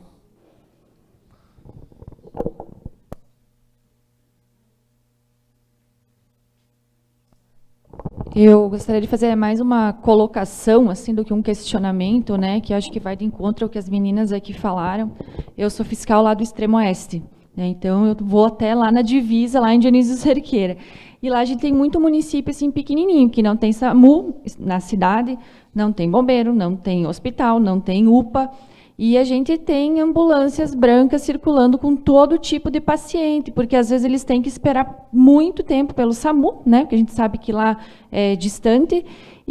Eu gostaria de fazer mais uma colocação, assim, do que um questionamento, né, que acho que vai de encontro ao que as meninas aqui falaram. Eu sou fiscal lá do Extremo Oeste, né, então eu vou até lá na divisa, lá em Dionísio Cerqueira. E lá a gente tem muito município assim, pequenininho, que não tem SAMU na cidade, não tem bombeiro, não tem hospital, não tem UPA. E a gente tem ambulâncias brancas circulando com todo tipo de paciente, porque às vezes eles têm que esperar muito tempo pelo SAMU, né? Porque a gente sabe que lá é distante,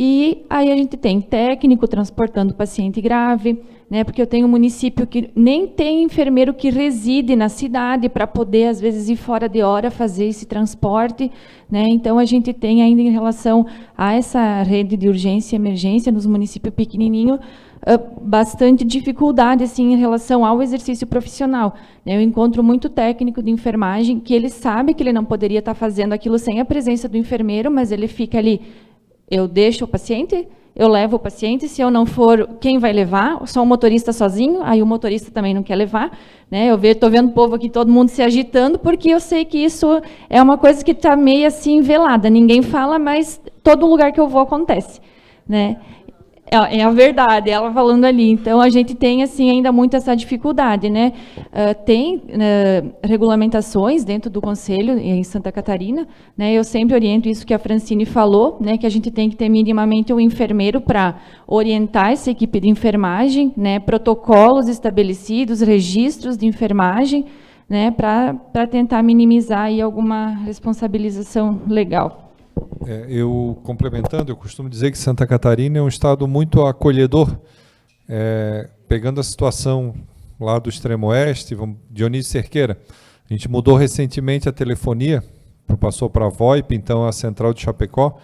E aí a gente tem técnico transportando paciente grave, né, porque eu tenho um município que nem tem enfermeiro que reside na cidade para poder, às vezes, ir fora de hora fazer esse transporte, né. Então, a gente tem ainda em relação a essa rede de urgência e emergência nos municípios pequenininhos, bastante dificuldade assim, em relação ao exercício profissional. Eu encontro muito técnico de enfermagem que ele sabe que ele não poderia estar fazendo aquilo sem a presença do enfermeiro, mas ele fica ali, eu deixo o paciente, eu levo o paciente, se eu não for, quem vai levar? Só o motorista sozinho, aí o motorista também não quer levar. Né? Eu estou vendo o povo aqui, todo mundo se agitando, porque eu sei que isso é uma coisa que está meio assim velada, ninguém fala, mas todo lugar que eu vou acontece. Né? É a verdade, ela falando ali. Então, a gente tem assim, ainda muito essa dificuldade. Né? Tem regulamentações dentro do Conselho, em Santa Catarina. Né? Eu sempre oriento isso que a Francine falou, né? Que a gente tem que ter minimamente um enfermeiro para orientar essa equipe de enfermagem, né? Protocolos estabelecidos, registros de enfermagem, né? Para tentar minimizar aí alguma responsabilização legal.
Eu, complementando, eu costumo dizer que Santa Catarina é um estado muito acolhedor, pegando a situação lá do extremo oeste, Dionísio Cerqueira, a gente mudou recentemente a telefonia, passou para a VoIP, então a central de Chapecó,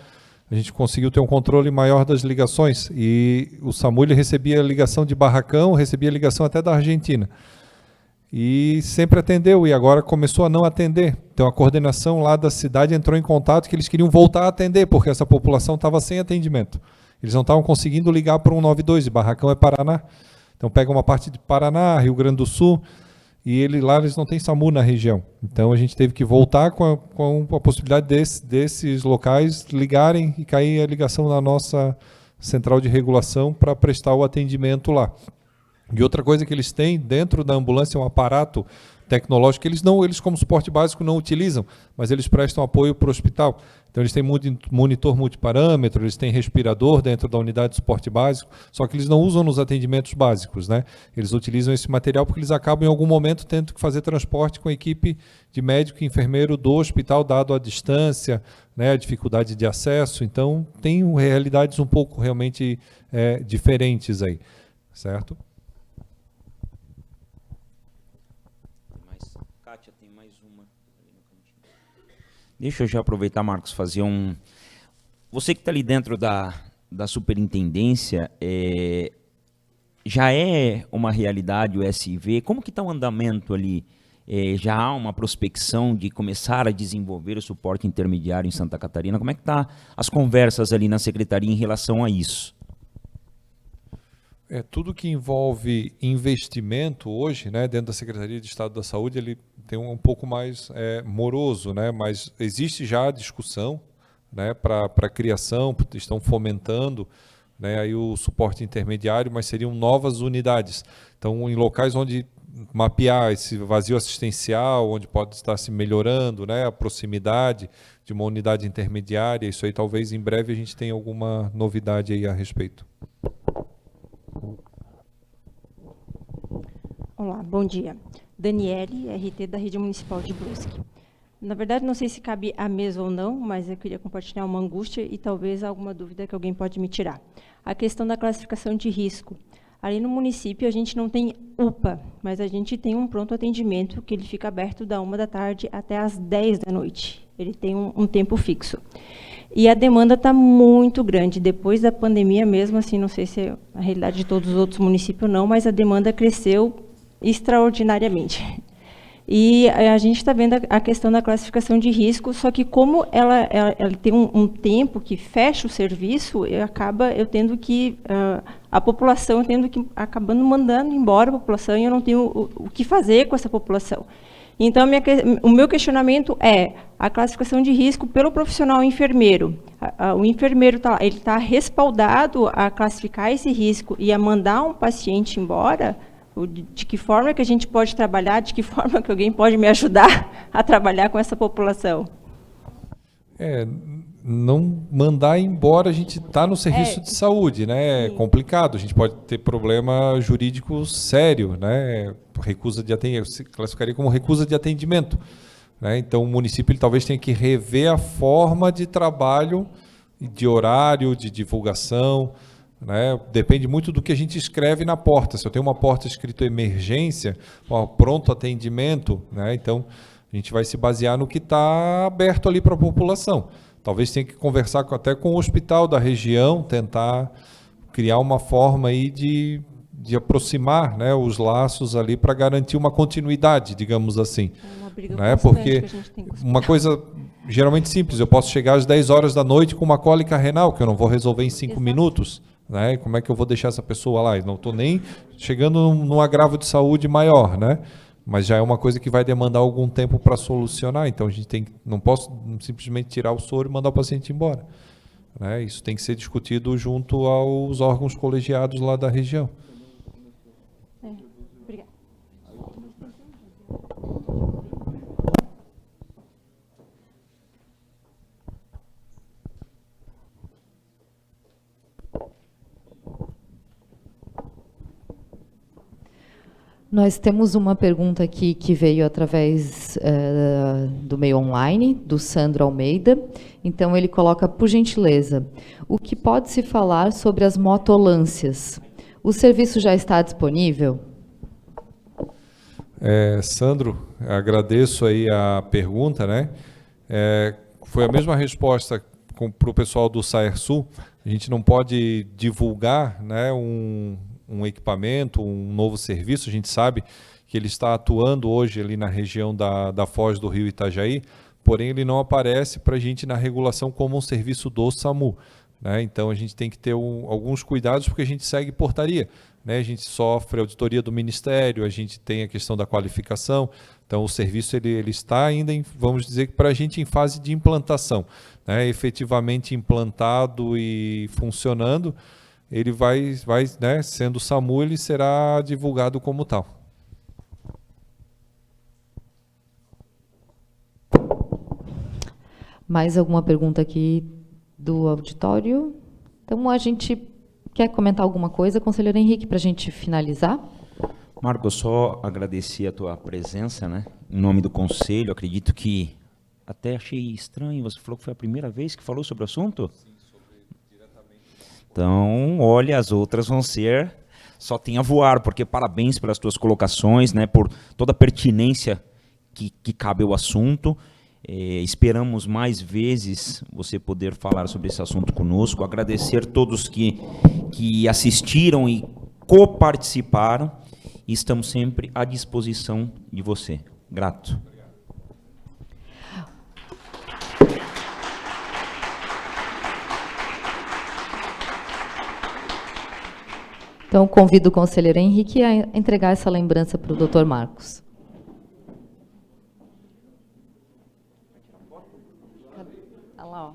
a gente conseguiu ter um controle maior das ligações, e o SAMU ele recebia ligação de Barracão, recebia ligação até da Argentina. E sempre atendeu, e agora começou a não atender. Então a coordenação lá da cidade entrou em contato que eles queriam voltar a atender, porque essa população estava sem atendimento. Eles não estavam conseguindo ligar para o 192, e Barracão é Paraná. Então pega uma parte de Paraná, Rio Grande do Sul, e lá eles não têm SAMU na região. Então a gente teve que voltar com a possibilidade desses locais ligarem e cair a ligação na nossa central de regulação para prestar o atendimento lá. E outra coisa que eles têm dentro da ambulância é um aparato tecnológico que eles como suporte básico não utilizam, mas eles prestam apoio para o hospital. Então eles têm monitor multiparâmetro, eles têm respirador dentro da unidade de suporte básico, só que eles não usam nos atendimentos básicos, né? Eles utilizam esse material porque eles acabam em algum momento tendo que fazer transporte com a equipe de médico e enfermeiro do hospital, dado a distância, né, a dificuldade de acesso. Então tem realidades um pouco realmente diferentes aí, certo?
Tem mais uma. Deixa eu já aproveitar, Marcos, fazer um... Você que está ali dentro da superintendência, já é uma realidade o SV? Como que está o andamento ali? Já há uma prospecção de começar a desenvolver o suporte intermediário em Santa Catarina? Como é que está as conversas ali na Secretaria em relação a isso?
Tudo que envolve investimento hoje, né, dentro da Secretaria de Estado da Saúde, ele tem um pouco mais moroso, né, mas existe já a discussão, né, para a criação, estão fomentando, né, aí o suporte intermediário, mas seriam novas unidades. Então, em locais onde mapear esse vazio assistencial, onde pode estar se melhorando, né, a proximidade de uma unidade intermediária, isso aí talvez em breve a gente tenha alguma novidade aí a respeito.
Olá, bom dia. Daniele, RT da Rede Municipal de Brusque. Na verdade, não sei se cabe à mesa ou não, mas eu queria compartilhar uma angústia e talvez alguma dúvida que alguém pode me tirar. A questão da classificação de risco. Ali no município, a gente não tem UPA, mas a gente tem um pronto atendimento que ele fica aberto da 1 da tarde até às 10 da noite. Ele tem um tempo fixo. E a demanda está muito grande. Depois da pandemia mesmo, assim, não sei se é a realidade de todos os outros municípios não, mas a demanda cresceu extraordinariamente. E a gente está vendo a questão da classificação de risco, só que como ela tem um tempo que fecha o serviço, eu tendo que, a população tendo que, acabando mandando embora a população, e eu não tenho o que fazer com essa população. Então, o meu questionamento é a classificação de risco pelo profissional enfermeiro. O enfermeiro ele está respaldado a classificar esse risco e a mandar um paciente embora. De que forma que a gente pode trabalhar, de que forma que alguém pode me ajudar a trabalhar com essa população?
Não mandar embora, a gente está no serviço de saúde, né? É complicado, a gente pode ter problema jurídico sério, né? Recusa de atendimento, se classificaria como recusa de atendimento, né? Então o município ele talvez tenha que rever a forma de trabalho de horário, de divulgação, né? Depende muito do que a gente escreve na porta. Se eu tenho uma porta escrito emergência, pronto atendimento, né? Então a gente vai se basear no que está aberto ali para a população. Talvez tenha que conversar até com o hospital da região, tentar criar uma forma aí de aproximar, né, os laços ali para garantir uma continuidade, digamos assim.
Uma briga
né?
Porque
que a gente tem uma coisa geralmente simples, eu posso chegar às 10 horas da noite com uma cólica renal, que eu não vou resolver em 5 minutos. Né? Como é que eu vou deixar essa pessoa lá? Eu não estou nem chegando num agravo de saúde maior, né? Mas já é uma coisa que vai demandar algum tempo para solucionar, então a gente não posso simplesmente tirar o soro e mandar o paciente embora. Né? Isso tem que ser discutido junto aos órgãos colegiados lá da região.
Obrigada.
Nós temos uma pergunta aqui que veio através do meio online, do Sandro Almeida. Então, ele coloca, por gentileza, o que pode se falar sobre as motolâncias? O serviço já está disponível?
Sandro, agradeço aí a pergunta, né? Foi a mesma resposta para o pessoal do Saersul. A gente não pode divulgar, né, um equipamento, um novo serviço. A gente sabe que ele está atuando hoje ali na região da Foz do Rio Itajaí, porém ele não aparece para a gente na regulação como um serviço do SAMU. Né? Então a gente tem que ter alguns cuidados porque a gente segue portaria. Né? A gente sofre auditoria do Ministério, a gente tem a questão da qualificação. Então o serviço ele está ainda, vamos dizer, para a gente em fase de implantação. Né? Efetivamente implantado e funcionando, ele vai né, sendo SAMU, ele será divulgado como tal.
Mais alguma pergunta aqui do auditório? Então, a gente quer comentar alguma coisa, conselheiro Henrique, para a gente finalizar?
Marco, eu só agradeci a tua presença, né? Em nome do conselho, acredito que até achei estranho, você falou que foi a primeira vez que falou sobre o assunto? Sim, diretamente. Então, olha, as outras vão ser, só tem a voar, porque parabéns pelas tuas colocações, né? Por toda a pertinência que cabe ao assunto. Esperamos mais vezes você poder falar sobre esse assunto conosco. Agradecer a todos que assistiram e coparticiparam. E estamos sempre à disposição de você. Grato.
Então, convido o conselheiro Henrique a entregar essa lembrança para o Dr. Marcos.
Olha lá, ó.